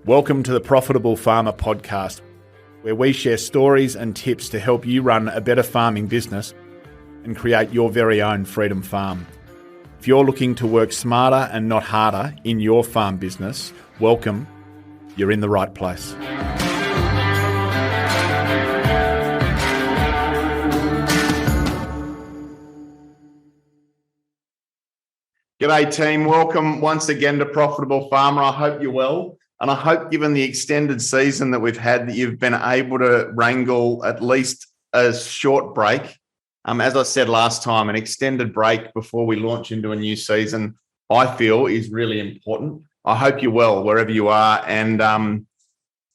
Welcome to the Profitable Farmer podcast, where we share stories and tips to help you run a better farming business and create your very own freedom farm. If you're looking to work smarter and not harder in your farm business, welcome. You're in the right place. G'day team, welcome once again to Profitable Farmer. I hope you're well. And I hope, given the extended season that we've had, that you've been able to wrangle at least a short break. As I said last time, an extended break before we launch into a new season, I feel, is really important. I hope you're well wherever you are, and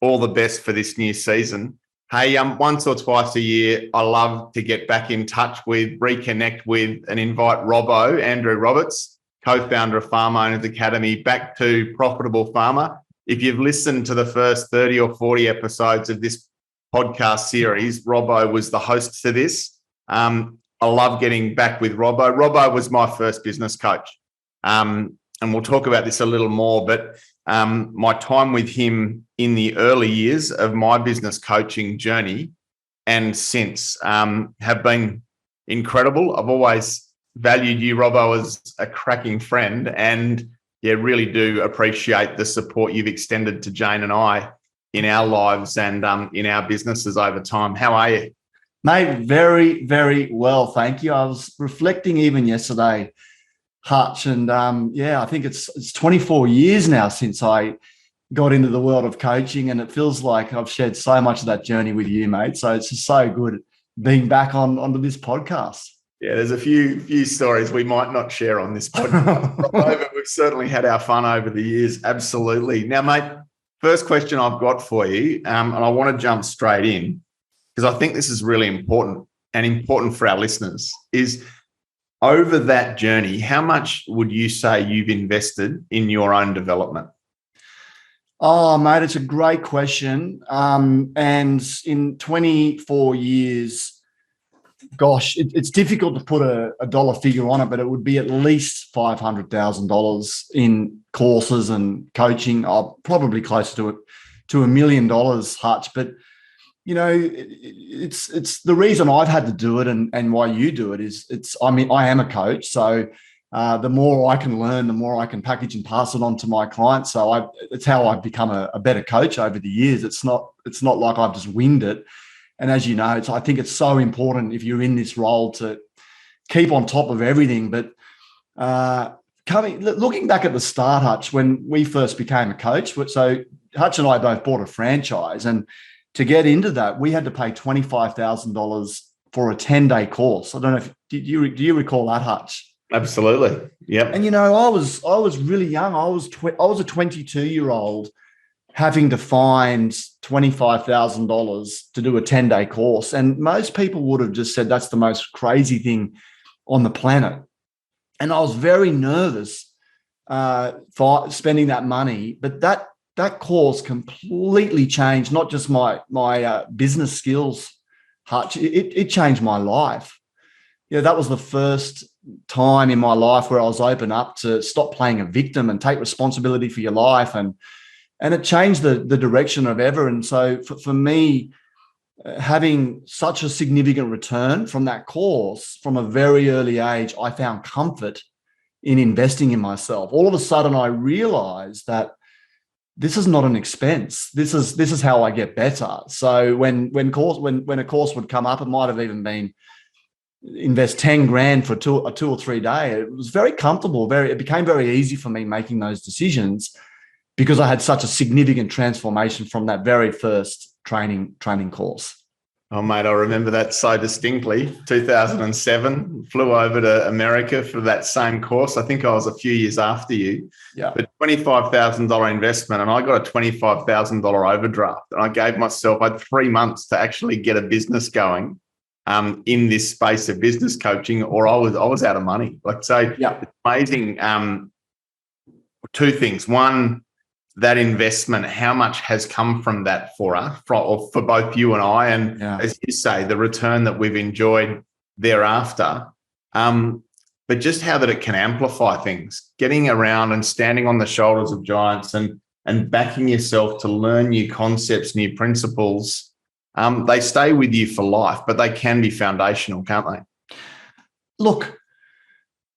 all the best for this new season. Hey, once or twice a year, I love to get back in touch with, reconnect with, and invite Robbo, Andrew Roberts, co-founder of Farm Owners Academy, back to Profitable Farmer. If you've listened to the first 30 or 40 episodes of this podcast series, Robbo was the host to this. I love getting back with Robbo. Robbo was my first business coach. And we'll talk about this a little more, but my time with him in the early years of my business coaching journey and since have been incredible. I've always valued you, Robbo, as a cracking friend, and really do appreciate the support you've extended to Jane and I in our lives and in our businesses over time. How are you? Mate, very, very well, thank you. I was reflecting even yesterday, Hutch, and I think it's 24 years now since I got into the world of coaching, and it feels like I've shared so much of that journey with you, mate. So it's just so good being back onto this podcast. Yeah, there's a few stories we might not share on this podcast, but we've certainly had our fun over the years. Absolutely. Now, mate, first question I've got for you, and I want to jump straight in because I think this is really important and important for our listeners, is over that journey, how much would you say you've invested in your own development? Oh, mate, it's a great question. And in 24 years, gosh, it's difficult to put a dollar figure on it, but it would be at least $500,000 in courses and coaching. Probably closer to $1 million, Hutch. But you know, it's the reason I've had to do it, and why you do it is I am a coach, so the more I can learn, the more I can package and pass it on to my clients. So it's how I've become a better coach over the years. It's not like I've just winged it. And as you know, I think it's so important if you're in this role to keep on top of everything. But looking back at the start, Hutch, when we first became a coach, so Hutch and I both bought a franchise, and to get into that, we had to pay $25,000 for a 10-day course. I don't know if do you recall that, Hutch? Absolutely. Yep. And you know, I was really young. I was a 22-year-old. Having to find $25,000 to do a 10-day course. And most people would have just said that's the most crazy thing on the planet. And I was very nervous for spending that money. But that course completely changed not just my business skills, Hutch. It changed my life. Yeah, that was the first time in my life where I was open up to stop playing a victim and take responsibility for your life, and it changed the direction of ever. And so for me, having such a significant return from that course from a very early age, I found comfort in investing in myself. All of a sudden, I realized that this is not an expense. This is how I get better. So when a course would come up, it might have even been invest 10 grand for a 2 or 3 day. It was very comfortable. It became very easy for me making those decisions, because I had such a significant transformation from that very first training course. Oh, mate, I remember that so distinctly. 2007, flew over to America for that same course. I think I was a few years after you. Yeah. But $25,000 investment, and I got a $25,000 overdraft. And I gave myself, I had 3 months to actually get a business going in this space of business coaching, or I was out of money. Yeah. It's amazing. Two things. One, that investment, how much has come from that for us, for both you and I, and as you say, the return that we've enjoyed thereafter. But just how that it can amplify things, getting around and standing on the shoulders of giants and and backing yourself to learn new concepts, new principles, they stay with you for life, but they can be foundational, can't they? Look,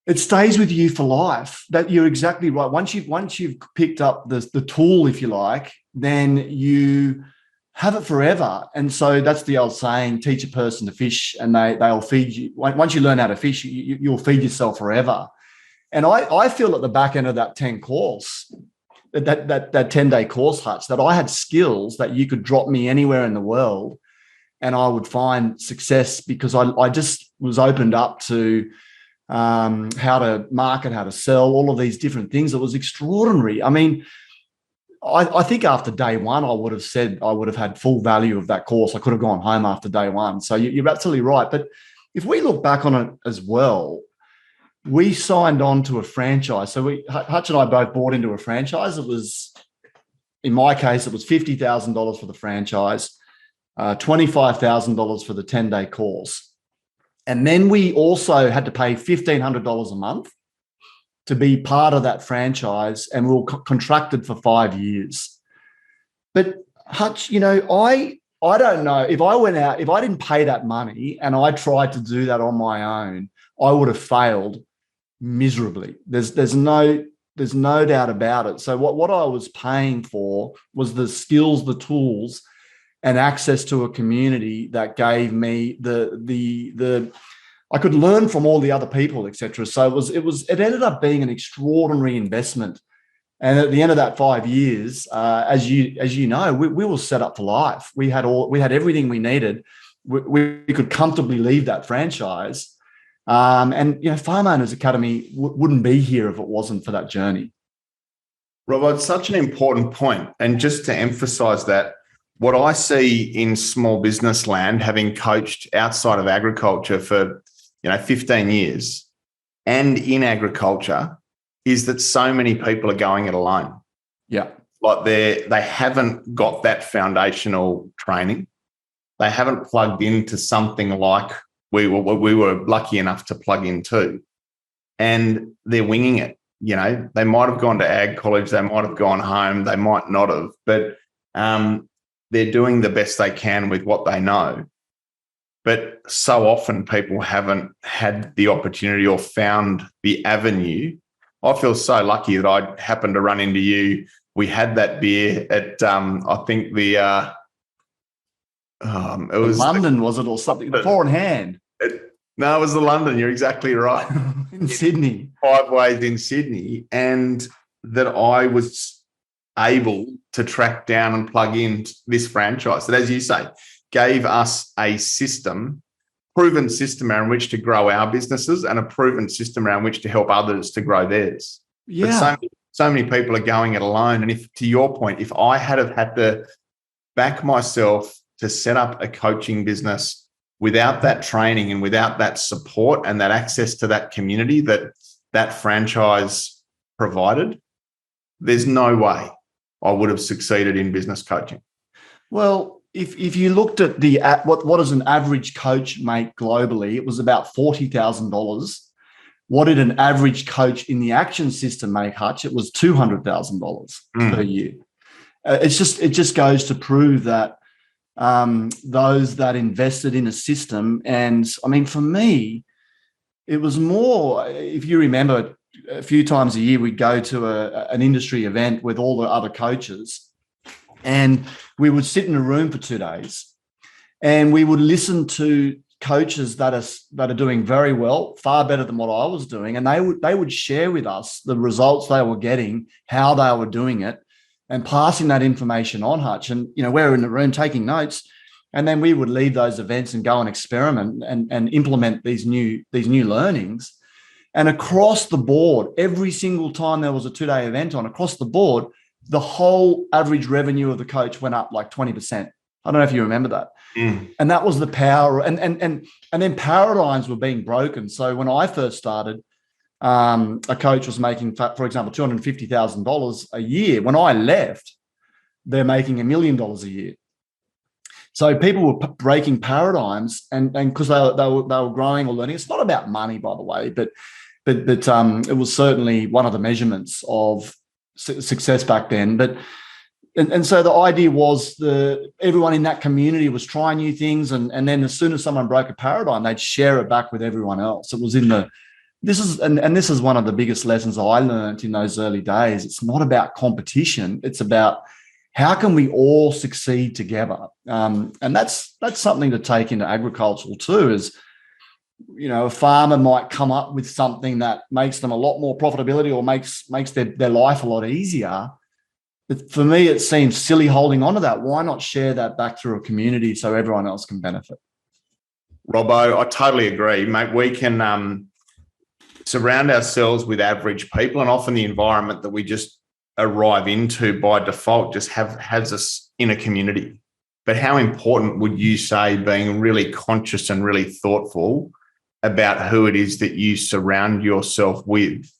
it stays with you for life. That you're exactly right. Once you've picked up the tool, if you like, then you have it forever. And so that's the old saying: teach a person to fish, and they'll feed you. Once you learn how to fish, you'll feed yourself forever. And I feel at the back end of that 10 course, that 10-day course, Hutch, that I had skills that you could drop me anywhere in the world and I would find success, because I just was opened up to how to market, how to sell, all of these different things. It was extraordinary. I mean, I think after day one, I would have said I would have had full value of that course. I could have gone home after day one. So you're absolutely right. But if we look back on it as well, we signed on to a franchise. So Hutch and I both bought into a franchise. It was, in my case, it was $50,000 for the franchise, $25,000 for the 10-day course. And then we also had to pay $1,500 a month to be part of that franchise, and we were contracted for 5 years. But Hutch, I don't know if I went out, if I didn't pay that money and I tried to do that on my own, I would have failed miserably. There's no doubt about it. So what I was paying for was the skills, the tools, and access to a community that gave me the I could learn from all the other people, etc. So it ended up being an extraordinary investment. And at the end of that 5 years, as you know, we were set up for life. We had everything we needed. We could comfortably leave that franchise. And Farm Owners Academy wouldn't be here if it wasn't for that journey. Robbo, it's such an important point. And just to emphasize that, what I see in small business land, having coached outside of agriculture for 15 years and in agriculture, is that so many people are going it alone. Yeah. Like they haven't got that foundational training. They haven't plugged into something like we were lucky enough to plug into, and they're winging it. They might have gone to ag college, they might have gone home, they might not have, but they're doing the best they can with what they know. But so often people haven't had the opportunity or found the avenue. I feel so lucky that I happened to run into you. We had that beer at I think it was London, was it, or something? The Four in Hand. No, it was the London. You're exactly right. In Sydney. 5 Ways in Sydney. And that I was able to track down and plug in this franchise that, as you say, gave us a proven system around which to grow our businesses and a proven system around which to help others to grow theirs. Yeah. But so many people are going it alone. And if, to your point, if I had to back myself to set up a coaching business without that training and without that support and that access to that community that franchise provided, there's no way I would have succeeded in business coaching. Well, if you looked at what does an average coach make globally, it was about $40,000. What did an average coach in the action system make, Hutch? It was $200,000 per year. It just goes to prove that those that invested in a system, and I mean, for me, it was more, if you remember, a few times a year we'd go to an industry event with all the other coaches, and we would sit in a room for 2 days and we would listen to coaches that are doing very well, far better than what I was doing, and they would share with us the results they were getting, how they were doing it, and passing that information on, Hutch. And we're in the room taking notes, and then we would leave those events and go and experiment and implement these new learnings. And across the board, every single time there was a 2-day event on, across the board, the whole average revenue of the coach went up like 20%. I don't know if you remember that. And that was the power. And then paradigms were being broken. So when I first started, a coach was making, for example, $250,000 a year. When I left, they're making $1 million a year. So people were breaking paradigms, and because they were growing or learning. It's not about money, by the way, but it was certainly one of the measurements of success back then. But and so the idea was everyone in that community was trying new things, and then as soon as someone broke a paradigm, they'd share it back with everyone else. It was this is one of the biggest lessons I learned in those early days. It's not about competition. It's about how can we all succeed together? And that's something to take into agricultural too, is, a farmer might come up with something that makes them a lot more profitability or makes their life a lot easier. But for me, it seems silly holding on to that. Why not share that back through a community so everyone else can benefit? Robbo, I totally agree, mate. We can surround ourselves with average people, and often the environment that we just arrive into by default just has us in a community. But how important would you say being really conscious and really thoughtful about who it is that you surround yourself with?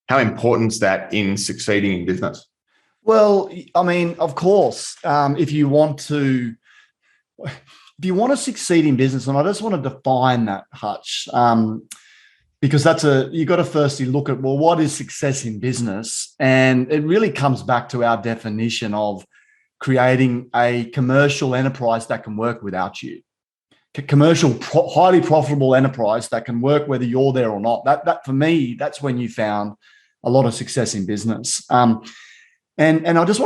How important is that in succeeding in business? Well, I mean, of course, if you want to succeed in business, and I just want to define that, Hutch, because you've got to firstly look at, well, what is success in business? And it really comes back to our definition of creating a commercial enterprise that can work without you. Highly profitable enterprise that can work whether you're there or not. That for me, that's when you found a lot of success in business. And I just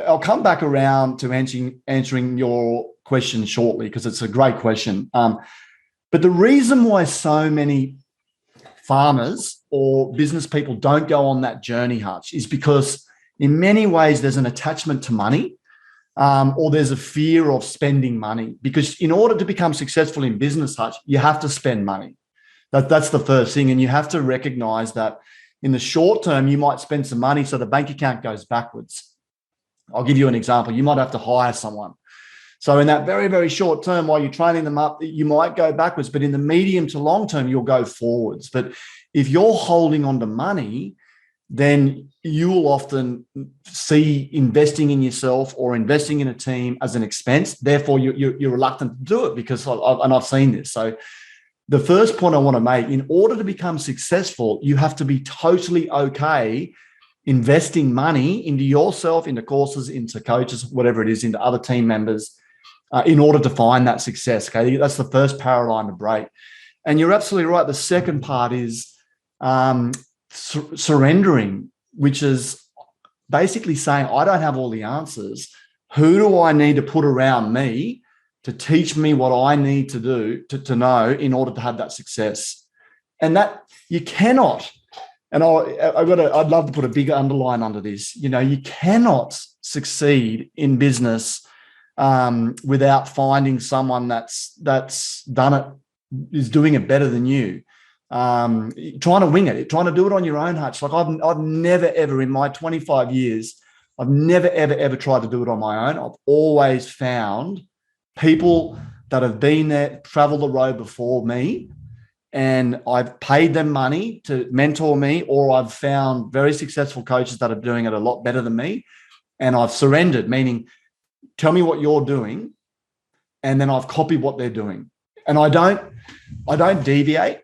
I'll come back around to answering your question shortly, because it's a great question. But the reason why so many farmers or business people don't go on that journey, Hutch, is because in many ways there's an attachment to money, or there's a fear of spending money. Because in order to become successful in business, Hutch, you have to spend money. That's the first thing. And you have to recognize that in the short term, you might spend some money so the bank account goes backwards. I'll give you an example. You might have to hire someone. So in that very, very short term, while you're training them up, you might go backwards, but in the medium to long term, you'll go forwards. But if you're holding on to money, then you will often see investing in yourself or investing in a team as an expense. Therefore, you're reluctant to do it, because I've seen this. So the first point I want to make, in order to become successful, you have to be totally okay investing money into yourself, into courses, into coaches, whatever it is, into other team members, in order to find that success. Okay, that's the first paradigm to break. And you're absolutely right. The second part is surrendering, which is basically saying, I don't have all the answers. Who do I need to put around me to teach me what I need to do to know in order to have that success? And that you cannot. And I'd love to put a big underline under this. You cannot succeed in business without finding someone that's done it, is doing it better than you. Trying to wing it, trying to do it on your own, Hutch. Like I've never ever in my 25 years, I've never ever tried to do it on my own. I've always found people that have been there, traveled the road before me, and I've paid them money to mentor me, or I've found very successful coaches that are doing it a lot better than me, and I've surrendered, meaning tell me what you're doing, and then I've copied what they're doing. And I don't deviate.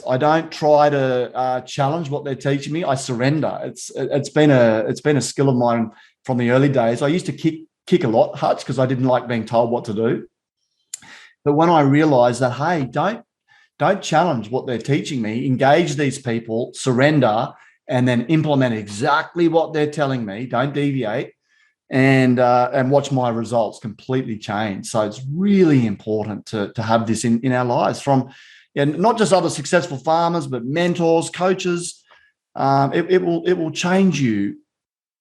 I don't try to challenge what they're teaching me. I surrender. It's been a skill of mine from the early days. I used to kick a lot, Hutch, because I didn't like being told what to do. But when I realized that, hey, don't challenge what they're teaching me, engage these people, surrender, and then implement exactly what they're telling me. Don't deviate, and watch my results completely change. So it's really important to have this in our lives, from not just other successful farmers, but mentors, coaches. It will change you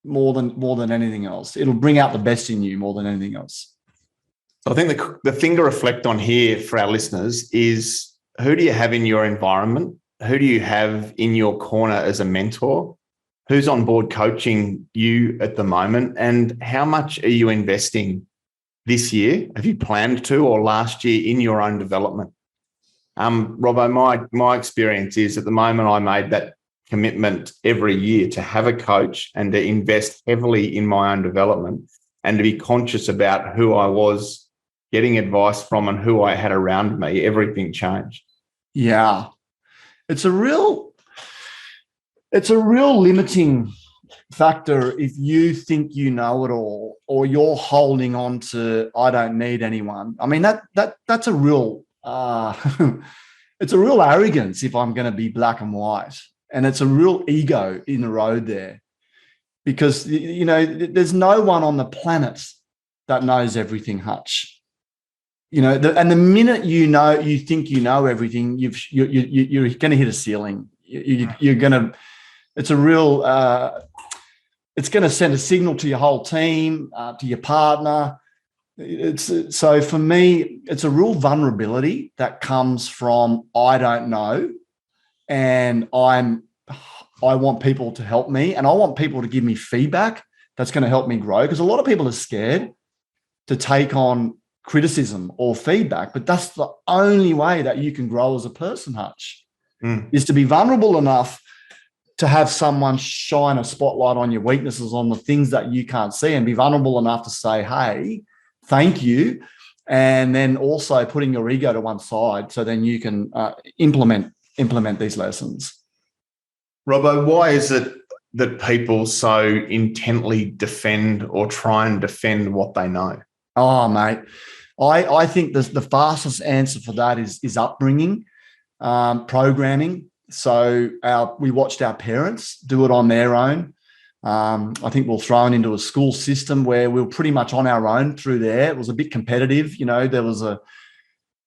more than anything else. It'll bring out the best in you more than anything else. So I think the thing to reflect on here for our listeners is, who do you have in your environment? Who do you have in your corner as a mentor? Who's on board coaching you at the moment? And how much are you investing this year? Have you planned to, or last year, in your own development? Robbo, my experience is, at the moment, I made that commitment every year to have a coach and to invest heavily in my own development, and to be conscious about who I was getting advice from and who I had around me. Everything changed. Yeah. It's a real limiting factor, if you think you know it all, or you're holding on to, I don't need anyone. I mean, that's a real, it's a real arrogance, if I'm going to be black and white. And it's a real ego in the road there, because, you know, there's no one on the planet that knows everything, Hutch. You know, and the minute you think you know everything, you're going to hit a ceiling. You're going to, it's a real, it's going to send a signal to your whole team, to your partner. So for me, it's a real vulnerability that comes from, I don't know, and I want people to help me, and I want people to give me feedback that's going to help me grow, because a lot of people are scared to take on criticism or feedback, but that's the only way that you can grow as a person, Hutch, is to be vulnerable enough to have someone shine a spotlight on your weaknesses, on the things that you can't see, and be vulnerable enough to say, hey, thank you. And then also putting your ego to one side, so then you can implement these lessons. Robbo, why is it that people so intently defend or try and defend what they know? Oh, mate, I think the fastest answer for that is upbringing, programming. So we watched our parents do it on their own. I think we're thrown into a school system where we were pretty much on our own through there. It was a bit competitive. You know,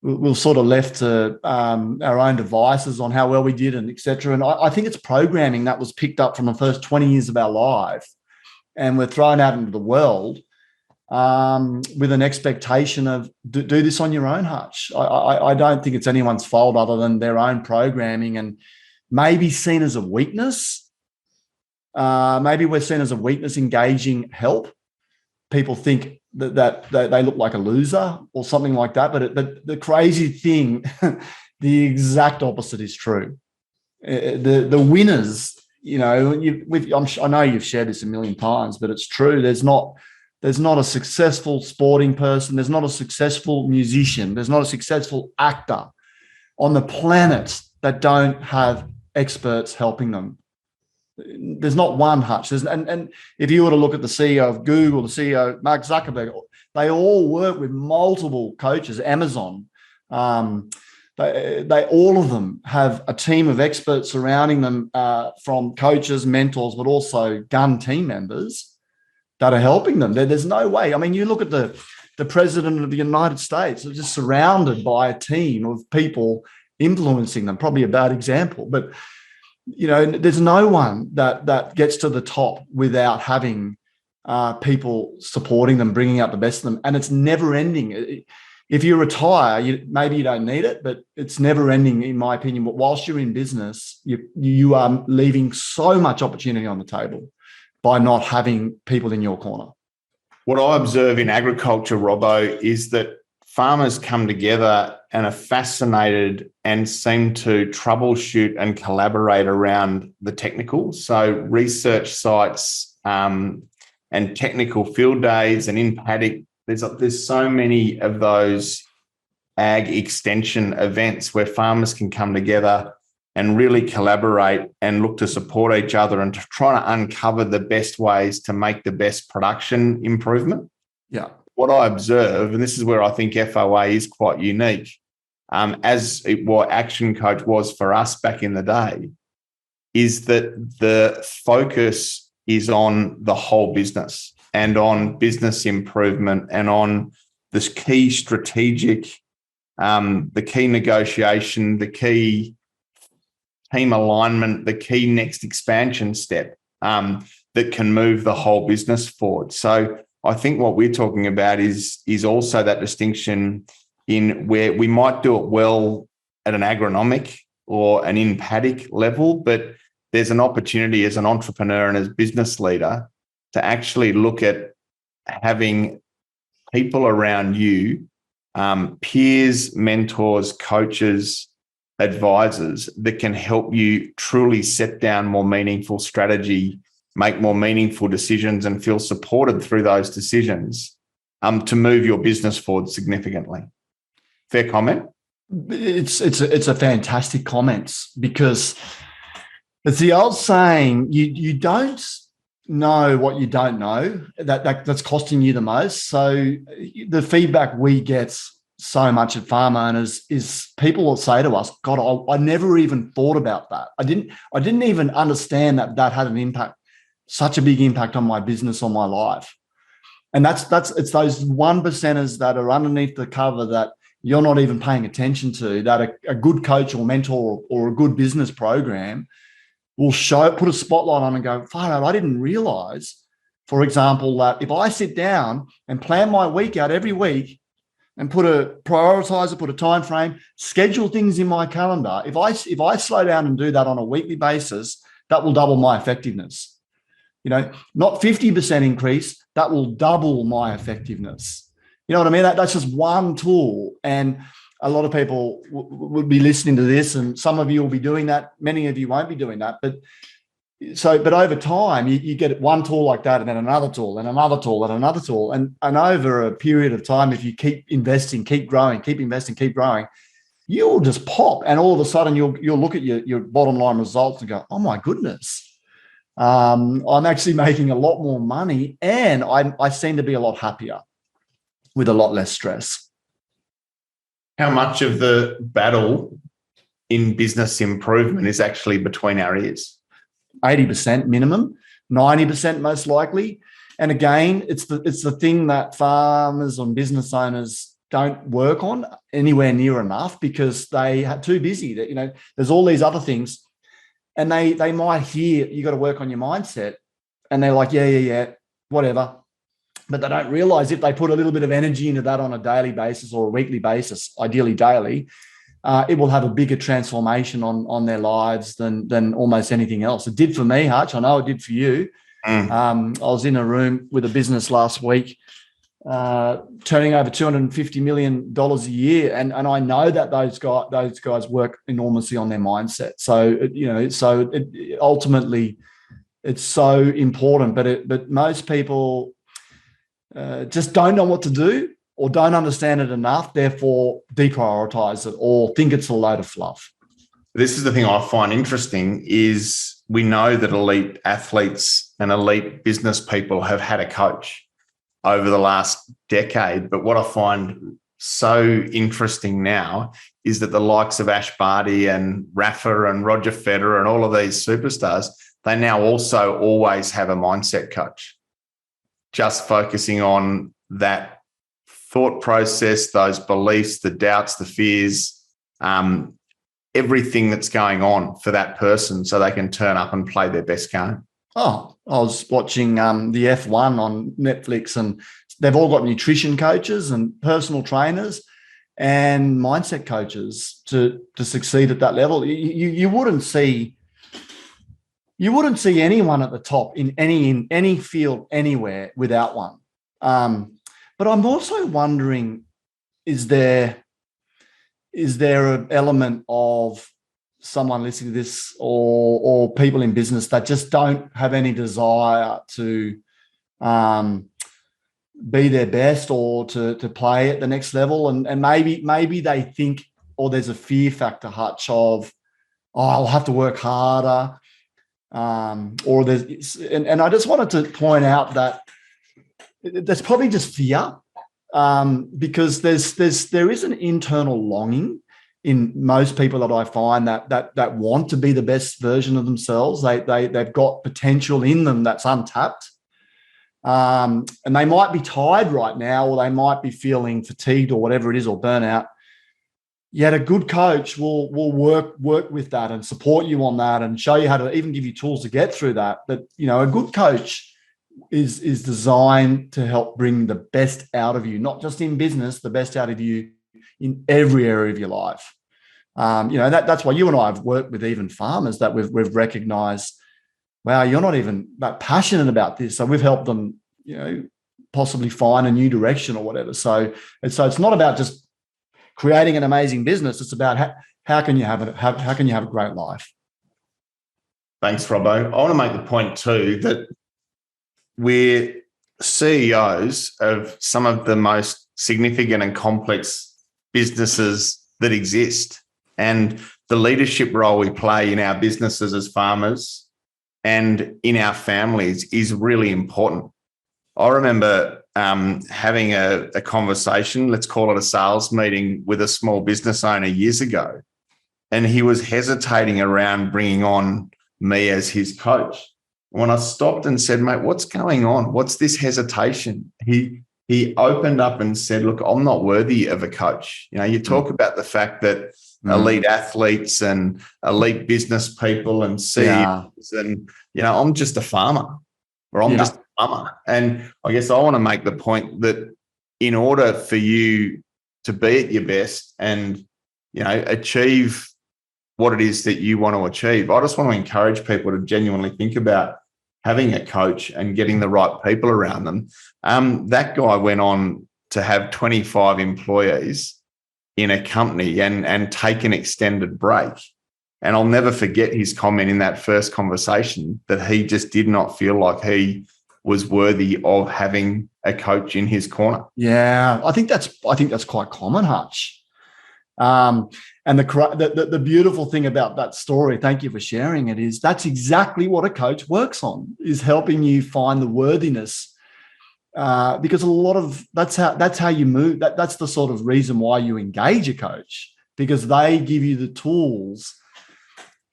we were sort of left to our own devices on how well we did, and et cetera. And I think it's programming that was picked up from the first 20 years of our life, and we're thrown out into the world with an expectation of do this on your own, Hutch. I don't think it's anyone's fault other than their own programming, and maybe seen as a weakness. Maybe we're seen as a weakness engaging help. People think that they look like a loser or something like that. But the crazy thing, the exact opposite is true. The winners, you know, I know you've shared this a million times, but it's true. There's not a successful sporting person. There's not a successful musician. There's not a successful actor on the planet that don't have experts helping them. There's not one, Hutch. And if you were to look at the CEO of Google, the CEO, Mark Zuckerberg, they all work with multiple coaches. Amazon, they all of them have a team of experts surrounding them, from coaches, mentors, but also gun team members that are helping them. There's no way. I mean, you look at the president of the United States, they're just surrounded by a team of people influencing them. Probably a bad example, but you know, there's no one that gets to the top without having people supporting them, bringing out the best of them, and it's never ending. If you retire, maybe you don't need it, but it's never ending, in my opinion. But whilst you're in business, you are leaving so much opportunity on the table by not having people in your corner. What I observe in agriculture, Robbo, is that farmers come together and are fascinated and seem to troubleshoot and collaborate around the technical. So research sites and technical field days, and in paddock, there's so many of those ag extension events where farmers can come together and really collaborate and look to support each other and to try to uncover the best ways to make the best production improvement. Yeah. What I observe, and this is where I think FOA is quite unique, what Action Coach was for us back in the day, is that the focus is on the whole business and on business improvement and on this key strategic, the key negotiation, the key team alignment, the key next expansion step that can move the whole business forward. So I think what we're talking about is also that distinction in where we might do it well at an agronomic or an in-paddock level, but there's an opportunity as an entrepreneur and as business leader to actually look at having people around you, peers, mentors, coaches, advisors that can help you truly set down more meaningful strategy, make more meaningful decisions, and feel supported through those decisions to move your business forward significantly. Fair comment? It's a fantastic comment, because it's the old saying, you don't know what you don't know that's costing you the most. So the feedback we get so much at farm owners is people will say to us, God, I never even thought about that. I didn't even understand that had an impact, such a big impact on my business, on my life. And it's those 1%ers that are underneath the cover that you're not even paying attention to, that a good coach or mentor or a good business program will put a spotlight on and go, far out, I didn't realize, for example, that if I sit down and plan my week out every week and put a prioritizer, put a time frame, schedule things in my calendar, if I slow down and do that on a weekly basis, that will double my effectiveness. Not 50% increase, that will double my effectiveness. You know what I mean? That's just one tool. And a lot of people would be listening to this, and some of you will be doing that. Many of you won't be doing that. But over time, you get one tool like that, and then another tool, and another tool, and another tool. And over a period of time, if you keep investing, keep growing, keep investing, keep growing, you'll just pop. And all of a sudden, you'll look at your bottom line results and go, oh, my goodness. I'm actually making a lot more money, and I seem to be a lot happier with a lot less stress. How much of the battle in business improvement is actually between our ears? 80% minimum, 90% most likely. And again, it's the thing that farmers and business owners don't work on anywhere near enough because they are too busy. That there's all these other things, and they might hear you got to work on your mindset, and they're like, yeah, whatever. But they don't realize if they put a little bit of energy into that on a daily basis or a weekly basis, ideally daily, it will have a bigger transformation on their lives than almost anything else. It did for me, Hutch. I know it did for you. I was in a room with a business last week, turning over $250 million a year, and I know that those guys work enormously on their mindset. So ultimately, it's so important. But most people just don't know what to do or don't understand it enough, therefore deprioritize it or think it's a load of fluff. This is the thing I find interesting is we know that elite athletes and elite business people have had a coach over the last decade. But what I find so interesting now is that the likes of Ash Barty and Rafa and Roger Federer and all of these superstars, they now also always have a mindset coach, just focusing on that thought process, those beliefs, the doubts, the fears, everything that's going on for that person so they can turn up and play their best game. Oh, I was watching the F1 on Netflix, and they've all got nutrition coaches and personal trainers and mindset coaches to succeed at that level. You wouldn't see anyone at the top in any field anywhere without one. But I'm also wondering, is there an element of someone listening to this or people in business that just don't have any desire to be their best or to play at the next level, and maybe they think, or there's a fear factor, Hutch, of I'll have to work harder, or there's and I just wanted to point out that there's probably just fear, because there is an internal longing in most people that I find that want to be the best version of themselves. They've got potential in them that's untapped. And they might be tired right now, or they might be feeling fatigued or whatever it is, or burnout. Yet a good coach will work with that and support you on that and show you how to even give you tools to get through that. But, a good coach is designed to help bring the best out of you, not just in business, the best out of you in every area of your life. That's why you and I have worked with even farmers that we've recognized, wow, you're not even that passionate about this. So we've helped them, possibly find a new direction or whatever. So it's not about just creating an amazing business. It's about how can you have a great life. Thanks, Robbo. I want to make the point too that we're CEOs of some of the most significant and complex businesses that exist. And the leadership role we play in our businesses as farmers and in our families is really important. I remember having a conversation, let's call it a sales meeting, with a small business owner years ago. And he was hesitating around bringing on me as his coach. When I stopped and said, mate, what's going on? What's this hesitation? He opened up and said, look, I'm not worthy of a coach. You know, you talk about the fact that elite athletes and elite business people and CEOs, and, you know, I'm just a farmer, or I'm just a farmer. And I guess I want to make the point that in order for you to be at your best and, you know, achieve what it is that you want to achieve, I just want to encourage people to genuinely think about having a coach and getting the right people around them. That guy went on to have 25 employees in a company and take an extended break. And I'll never forget his comment in that first conversation that he just did not feel like he was worthy of having a coach in his corner. Yeah, I think that's quite common, Hutch. And the beautiful thing about that story, thank you for sharing it, is that's exactly what a coach works on, is helping you find the worthiness. Because a lot of that's how you move. That's the sort of reason why you engage a coach, because they give you the tools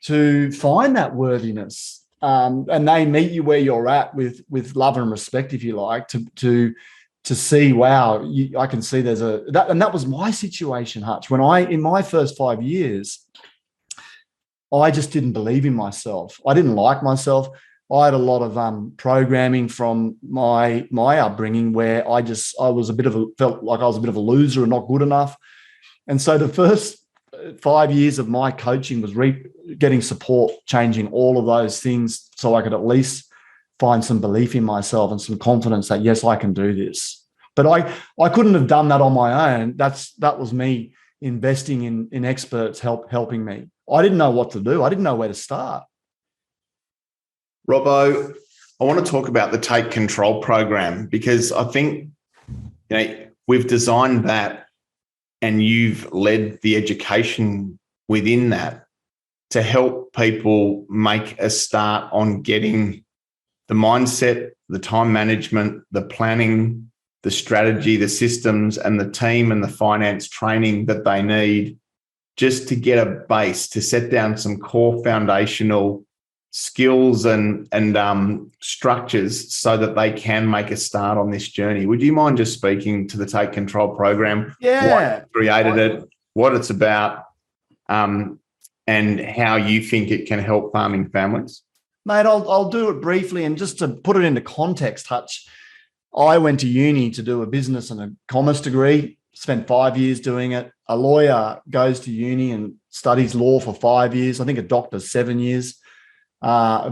to find that worthiness, and they meet you where you're at with love and respect, if you like, to see, wow, I can see there's and that was my situation, Hutch. When in my first 5 years, I just didn't believe in myself. I didn't like myself. I had a lot of programming from my upbringing where felt like I was a bit of a loser and not good enough. And so the first 5 years of my coaching was getting support, changing all of those things so I could at least find some belief in myself and some confidence that, yes, I can do this. But I couldn't have done that on my own. That was me investing in experts helping me. I didn't know what to do. I didn't know where to start. Robbo, I want to talk about the Take Control program, because I think, you know, we've designed that and you've led the education within that to help people make a start on getting the mindset, the time management, the planning, the strategy, the systems, and the team and the finance training that they need just to get a base, to set down some core foundational skills and structures so that they can make a start on this journey. Would you mind just speaking to the Take Control program? Yeah. Why you created it, what it's about, and how you think it can help farming families? Mate, I'll do it briefly. And just to put it into context, Hutch, I went to uni to do a business and a commerce degree, spent 5 years doing it. A lawyer goes to uni and studies law for 5 years. I think a doctor, 7 years. A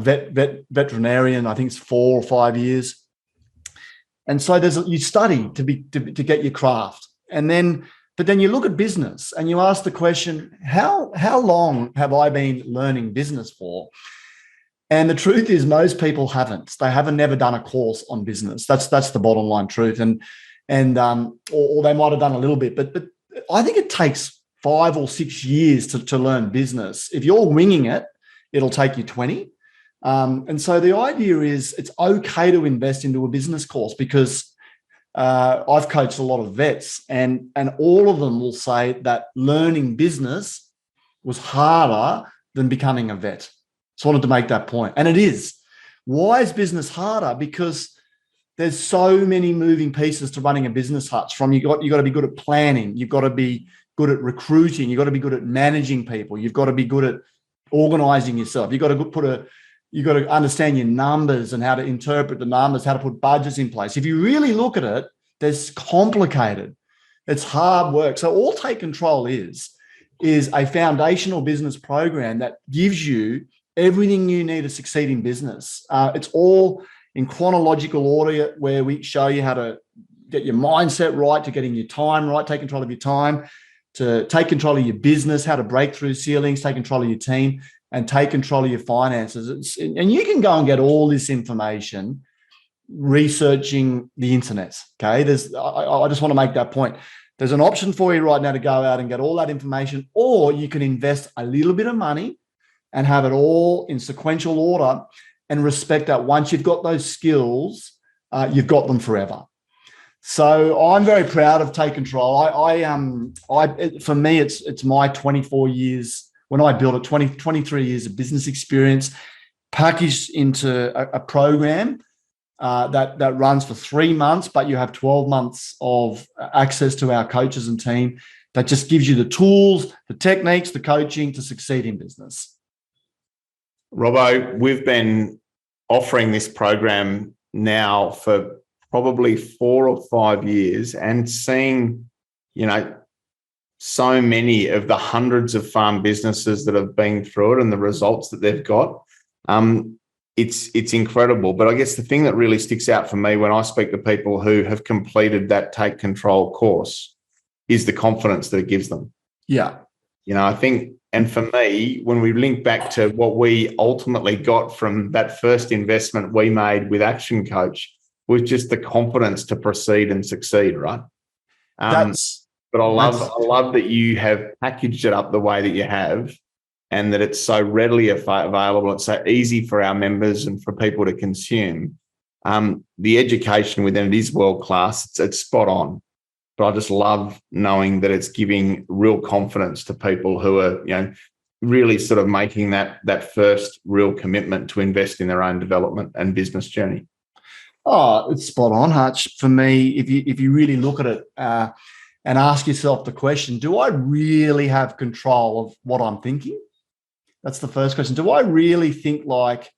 veterinarian, I think it's 4 or 5 years. And so you study to get your craft. But then you look at business and you ask the question, how long have I been learning business for? And the truth is, most people haven't. They haven't never done a course on business. That's the bottom line truth. Or they might have done a little bit, but I think it takes 5 or 6 years to learn business. If you're winging it, it'll take you 20. And so the idea is it's okay to invest into a business course, because I've coached a lot of vets and all of them will say that learning business was harder than becoming a vet. Just wanted to make that point. And it is. Why is business harder? Because there's so many moving pieces to running a business, Hutch. You got to be good at planning. You've got to be good at recruiting. You've got to be good at managing people. You've got to be good at organizing yourself. You've got to understand your numbers and how to interpret the numbers, how to put budgets in place. If you really look at it, it's complicated. It's hard work. So all Take Control is a foundational business program that gives you everything you need to succeed in business. It's all in chronological order, where we show you how to get your mindset right, to getting your time right, take control of your time, to take control of your business, how to break through ceilings, take control of your team, and take control of your finances. And you can go and get all this information researching the internet. Okay, I just want to make that point. There's an option for you right now to go out and get all that information, or you can invest a little bit of money and have it all in sequential order and respect that once you've got those skills, you've got them forever. So I'm very proud of Take Control. For me, it's my 24 years when I built it, 23 years of business experience packaged into a program that runs for 3 months, but you have 12 months of access to our coaches and team that just gives you the tools, the techniques, the coaching to succeed in business. Robbo, we've been offering this program now for probably 4 or 5 years and seeing, so many of the hundreds of farm businesses that have been through it and the results that they've got. It's incredible. But I guess the thing that really sticks out for me when I speak to people who have completed that Take Control course is the confidence that it gives them. Yeah. I think, and for me, when we link back to what we ultimately got from that first investment we made with Action Coach was just the confidence to proceed and succeed, right? But I love that you have packaged it up the way that you have, and that it's so readily available. It's so easy for our members and for people to consume. The education within it is world class. It's spot on. But I just love knowing that it's giving real confidence to people who are, really sort of making that first real commitment to invest in their own development and business journey. Oh, it's spot on, Hutch. For me, if you really look at it and ask yourself the question, do I really have control of what I'm thinking? That's the first question. Do I really think like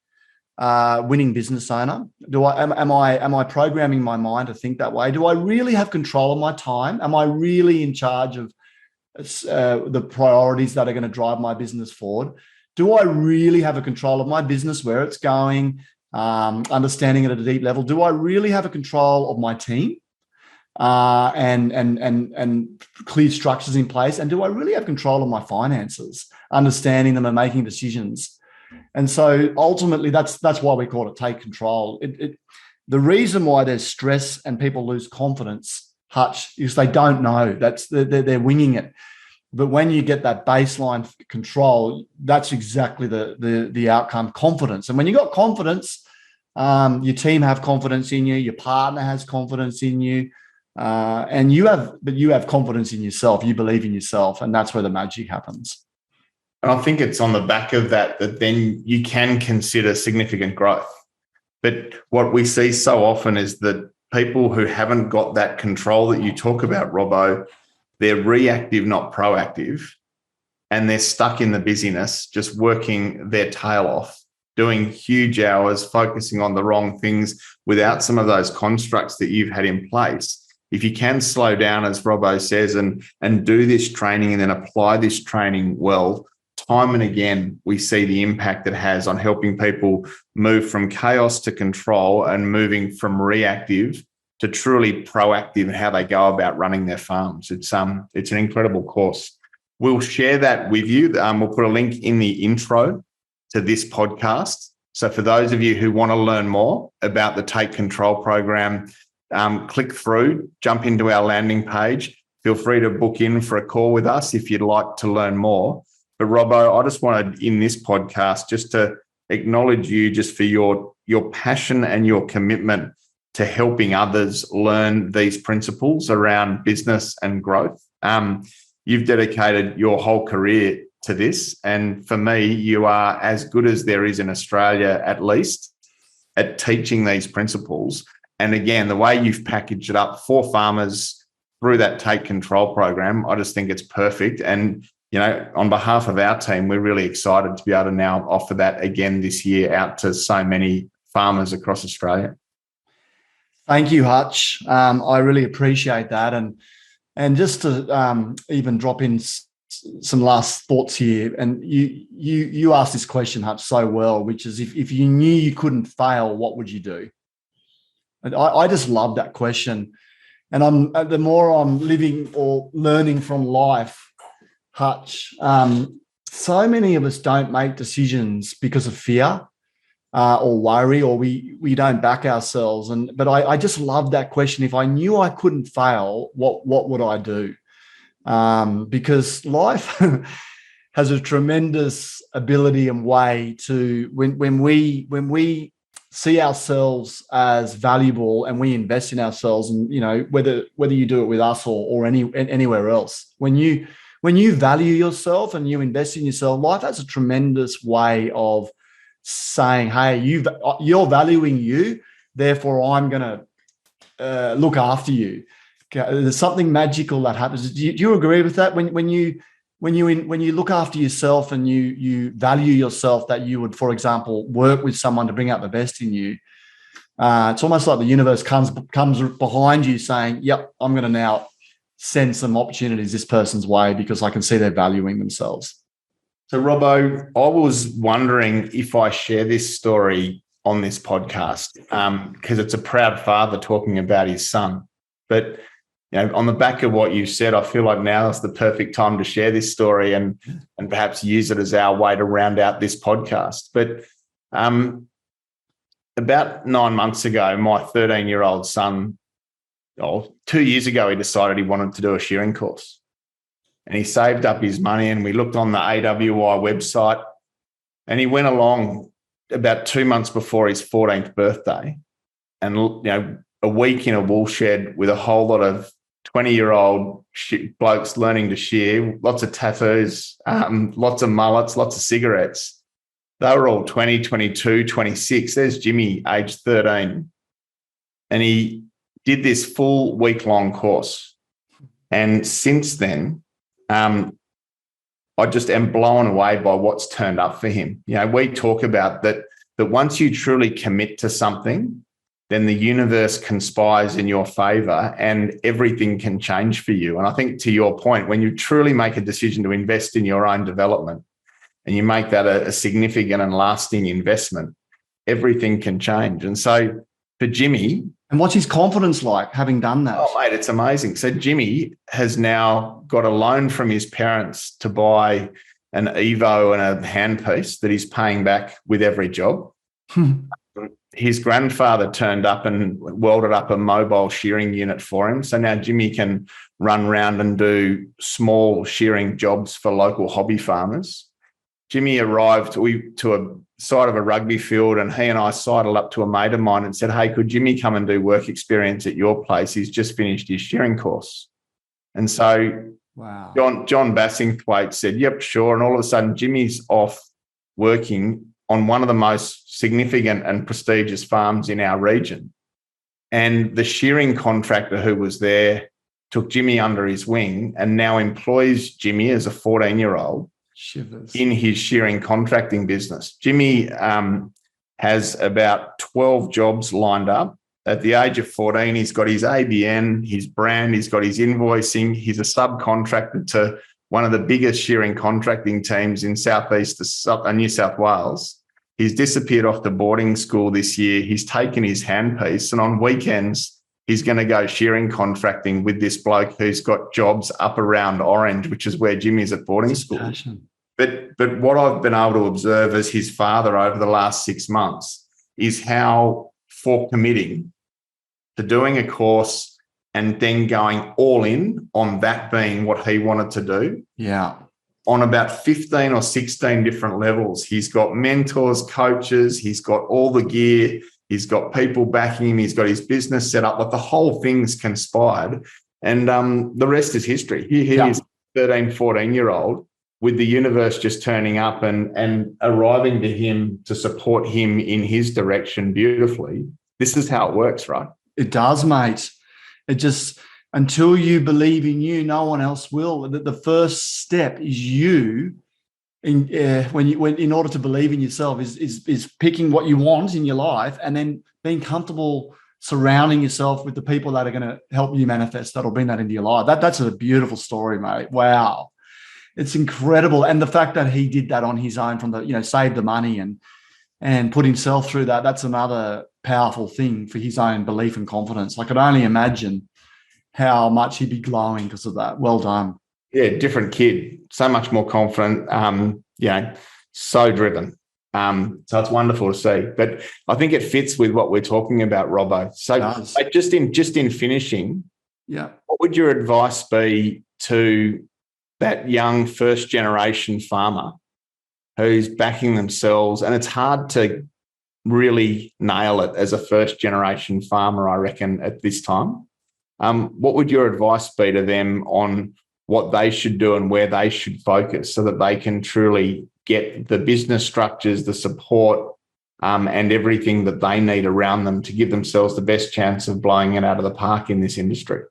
winning business owner? Am I programming my mind to think that way? Do I really have control of my time? Am I really in charge of the priorities that are going to drive my business forward? Do I really have a control of my business, where it's going, understanding it at a deep level? Do I really have a control of my team and clear structures in place? And do I really have control of my finances, understanding them and making decisions? And so ultimately, that's why we call it Take Control. The reason why there's stress and people lose confidence, Hutch, is they don't know. They're winging it. But when you get that baseline control, that's exactly the outcome, confidence. And when you got confidence, your team have confidence in you, your partner has confidence in you, and you have confidence in yourself. You believe in yourself, and that's where the magic happens. And I think it's on the back of that then you can consider significant growth. But what we see so often is that people who haven't got that control that you talk about, Robbo, they're reactive, not proactive, and they're stuck in the busyness, just working their tail off, doing huge hours, focusing on the wrong things without some of those constructs that you've had in place. If you can slow down, as Robbo says, and do this training and then apply this training well, time and again, we see the impact it has on helping people move from chaos to control and moving from reactive to truly proactive in how they go about running their farms. It's an incredible course. We'll share that with you. We'll put a link in the intro to this podcast. So for those of you who want to learn more about the Take Control program, click through, jump into our landing page. Feel free to book in for a call with us if you'd like to learn more. But Robbo, I just wanted in this podcast just to acknowledge you just for your passion and your commitment to helping others learn these principles around business and growth. You've dedicated your whole career to this. And for me, you are as good as there is in Australia, at least, at teaching these principles. And again, the way you've packaged it up for farmers through that Take Control program, I just think it's perfect. And on behalf of our team, we're really excited to be able to now offer that again this year out to so many farmers across Australia. Thank you, Hutch. I really appreciate that. And just to even drop in some last thoughts here, and you asked this question, Hutch, so well, which is if you knew you couldn't fail, what would you do? And I just love that question. And the more I'm living or learning from life, Hutch, so many of us don't make decisions because of fear or worry, or we don't back ourselves. But I just love that question. If I knew I couldn't fail, what would I do? Because life has a tremendous ability and way to when we see ourselves as valuable and we invest in ourselves, and whether you do it with us or anywhere else, when you value yourself and you invest in yourself, life has a tremendous way of saying, hey, you're valuing you, therefore I'm going to look after you. There's something magical that happens. Do you agree with that? When you look after yourself and you value yourself, that you would, for example, work with someone to bring out the best in you. It's almost like the universe comes behind you saying, yep, I'm going to now send some opportunities this person's way because I can see they're valuing themselves. So, Robbo, I was wondering if I share this story on this podcast because it's a proud father talking about his son. But on the back of what you said, I feel like now is the perfect time to share this story and perhaps use it as our way to round out this podcast. But about 9 months ago, my 13-year-old son, 2 years ago, he decided he wanted to do a shearing course. And he saved up his money, and we looked on the AWI website, and he went along about 2 months before his 14th birthday, and a week in a wool shed with a whole lot of 20-year-old blokes learning to shear, lots of tattoos, lots of mullets, lots of cigarettes. They were all 20, 22, 26. There's Jimmy, age 13. And he did this full week-long course. And since then, I just am blown away by what's turned up for him. We talk about that once you truly commit to something, then the universe conspires in your favor and everything can change for you. And I think, to your point, when you truly make a decision to invest in your own development and you make that a significant and lasting investment, everything can change. And so for Jimmy... And what's his confidence like having done that? Oh, mate, it's amazing. So Jimmy has now got a loan from his parents to buy an Evo and a handpiece that he's paying back with every job. His grandfather turned up and welded up a mobile shearing unit for him. So now Jimmy can run around and do small shearing jobs for local hobby farmers. Jimmy arrived to a side of a rugby field, and he and I sidled up to a mate of mine and said, hey, could Jimmy come and do work experience at your place? He's just finished his shearing course. And so wow. John Bassingthwaite said, yep, sure. And all of a sudden, Jimmy's off working on one of the most significant and prestigious farms in our region. And the shearing contractor who was there took Jimmy under his wing and now employs Jimmy as a 14-year-old in his shearing contracting business. Jimmy has about 12 jobs lined up. At the age of 14, he's got his ABN, his brand, he's got his invoicing. He's a subcontractor to one of the biggest shearing contracting teams in southeast New South Wales. He's disappeared off to boarding school this year. He's taken his handpiece, and on weekends, he's going to go shearing contracting with this bloke who's got jobs up around Orange, which is where Jimmy's at boarding school. Passion. But what I've been able to observe as his father over the last 6 months is how, for committing to doing a course and then going all in on that being what he wanted to do. Yeah. On about 15 or 16 different levels. He's got mentors, coaches, he's got all the gear, he's got people backing him, he's got his business set up, but the whole thing's conspired. And the rest is history. Here he is, 13, 14-year-old, with the universe just turning up and arriving to him to support him in his direction beautifully. This is how it works, right? It does, mate. It just, until you believe in you, no one else will. The first step is you. In order to believe in yourself is picking what you want in your life and then being comfortable surrounding yourself with the people that are going to help you manifest that'll bring that into your life. That's a beautiful story, mate. Wow. It's incredible. And the fact that he did that on his own from saved the money and put himself through that, that's another powerful thing for his own belief and confidence. I could only imagine how much he'd be glowing because of that. Well done. Yeah, different kid, so much more confident, so driven. So it's wonderful to see. But I think it fits with what we're talking about, Robbo. So just in finishing, what would your advice be to that young first generation farmer who's backing themselves, and it's hard to really nail it as a first generation farmer, I reckon, at this time. What would your advice be to them on what they should do and where they should focus so that they can truly get the business structures, the support, and everything that they need around them to give themselves the best chance of blowing it out of the park in this industry?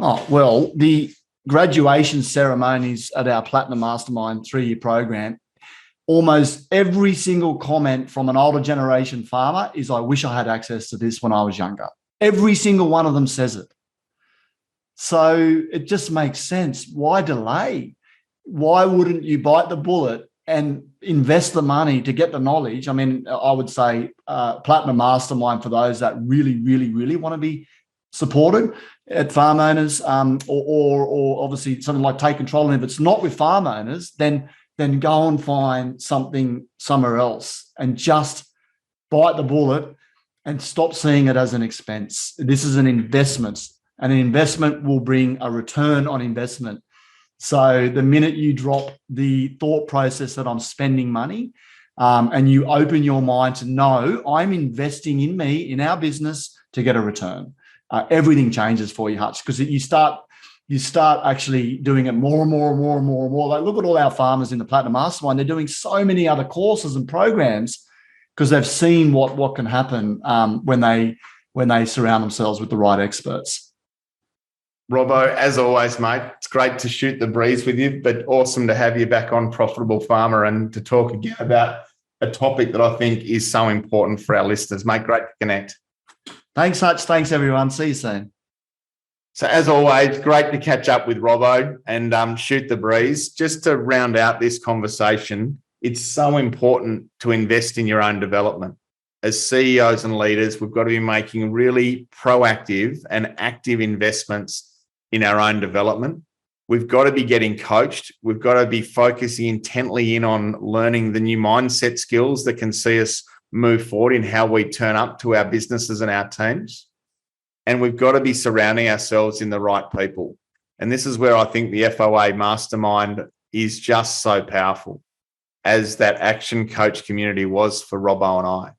Oh, well, the graduation ceremonies at our Platinum Mastermind 3-year program, almost every single comment from an older generation farmer is, I wish I had access to this when I was younger. Every single one of them says it. So it just makes sense. Why delay? Why wouldn't you bite the bullet and invest the money to get the knowledge? I mean, I would say Platinum Mastermind for those that really, really, really want to be supported at farm owners, or obviously something like Take Control. And if it's not with farm owners, then go and find something somewhere else and just bite the bullet and stop seeing it as an expense. This is an investment, and an investment will bring a return on investment. So the minute you drop the thought process that I'm spending money, and you open your mind to know I'm investing in me, in our business, to get a return, everything changes for you, Hutch, because you start actually doing it more and more and more and more and more. Like, look at all our farmers in the Platinum Mastermind. They're doing so many other courses and programs because they've seen what can happen when they surround themselves with the right experts. Robbo, as always, mate, it's great to shoot the breeze with you, but awesome to have you back on Profitable Farmer and to talk again about a topic that I think is so important for our listeners. Mate, great to connect. Thanks, Hutch. Thanks, everyone. See you soon. So as always, great to catch up with Robbo and shoot the breeze. Just to round out this conversation, it's so important to invest in your own development. As CEOs and leaders, we've got to be making really proactive and active investments in our own development. We've got to be getting coached. We've got to be focusing intently in on learning the new mindset skills that can see us move forward in how we turn up to our businesses and our teams. And we've got to be surrounding ourselves in the right people. And this is where I think the FOA Mastermind is just so powerful, as that action coach community was for Robbo and I.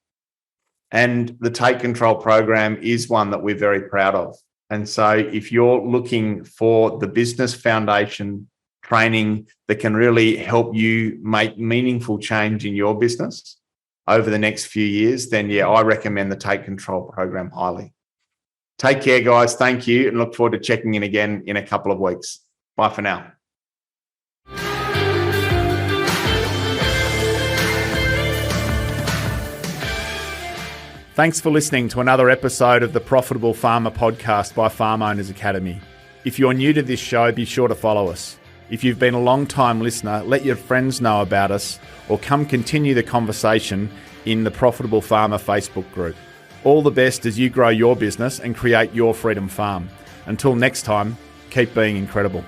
And the Take Control program is one that we're very proud of. And so if you're looking for the business foundation training that can really help you make meaningful change in your business over the next few years, then I recommend the Take Control program highly. Take care, guys. Thank you, and look forward to checking in again in a couple of weeks. Bye for now. Thanks for listening to another episode of the Profitable Farmer podcast by Farm Owners Academy. If you're new to this show, be sure to follow us. If you've been a long-time listener, let your friends know about us or come continue the conversation in the Profitable Farmer Facebook group. All the best as you grow your business and create your freedom farm. Until next time, keep being incredible.